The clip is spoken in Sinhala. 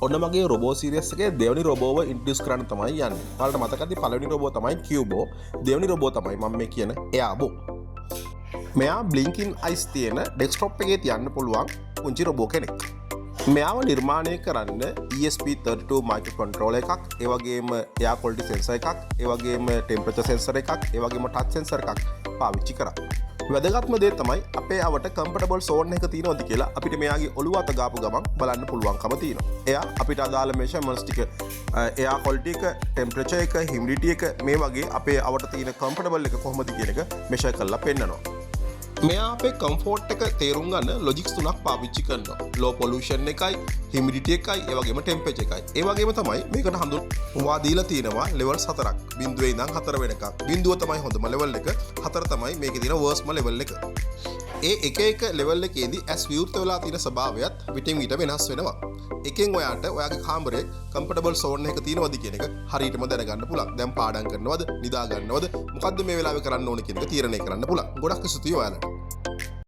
ඔන්න මගේ රොබෝ සීරියස් එකේ දෙවනි රොබෝව ඉන්ට්‍රොඩියුස් කරන්න තමයි යන්නේ. ඔයාලට මතකද පළවෙනි රොබෝ තමයි කියුබෝ, දෙවනි රොබෝ තමයි මම මේ කියන එයාබෝ. මෙයා බ්ලින්කින් අයිස් තියෙන ඩෙස්ක්ටොප් එකේ තියන්න පුළුවන් පුංචි රොබෝ කෙනෙක්. මෙයාව නිර්මාණය කරන්න ESP32 මයික්‍රෝ කන්ට්‍රෝලර් එකක්, ඒ වගේම එයා ක්වොලිටි සෙන්සර් එකක්, ඒ වගේම ටෙම්පරේචර් සෙන්සර් එකක්, ඒ වගේම ටච් සෙන්සර් එකක් පාවිච්චි කරා. වැදගත්ම දේ තමයි අපේ අවට කම්ෆර්ටබල් සෝන් එක තියෙනවද කියලා අපිට මෙයාගේ ඔළුව අත ගාපු ගමන් බලන්න පුළුවන්කම තියෙනවා. එයා අපිට අදාළ මෙෂර්මන්ට්ස් ටික, එයා ක්වොලිටි එක, ටෙම්පරේචර් එක, හියුමිඩිටි එක මේ වගේ අපේ අවට තියෙන කම්ෆර්ටබල් එක කොහොමද කියන එක මෙෂර් කරලා පෙන්නනවා. මෙයා අපේ කම්ෆෝර්ට් එක තේරුම් ගන්න ලොජික්ස් තුනක් පාවිච්චි කරනවා. ලෝ පොලියුෂන් එකයි, හියුමිඩිටි එකයි, ඒ වගේම ටෙම්පරේචර් එකයි. ඒ වගේම තමයි මේකට හඳුන්වා දීලා තියෙනවා ලෙවල්ස් 4ක්. 0 ඉඳන් 4 වෙනකම්. 0 තමයි හොඳම ලෙවල් එක. 4 තමයි මේකේ තියෙන වර්ස්ම ලෙවල් එක. ඒ එක ලෙවල් එකේදී ඇස් විවෘත වෙලා තියෙන ස්වභාවයත් විටින් විට වෙනස් වෙනවා. එකෙන් ඔයාට ඔයාගේ කාමරේ කම්ෆර්ටබල් සෝන් එක තියෙනවද කියන එක හරියටම දැනගන්න පුළුවන්. දැන් පාඩම් කරනවද, නිදා ගන්නවද, මොකද්ද මේ වෙලාවේ කරන්න ඕනේ කියන එක තීරණය කරන්න පුළුවන්. ගොඩක් ස්තුතියි ඔයාලට.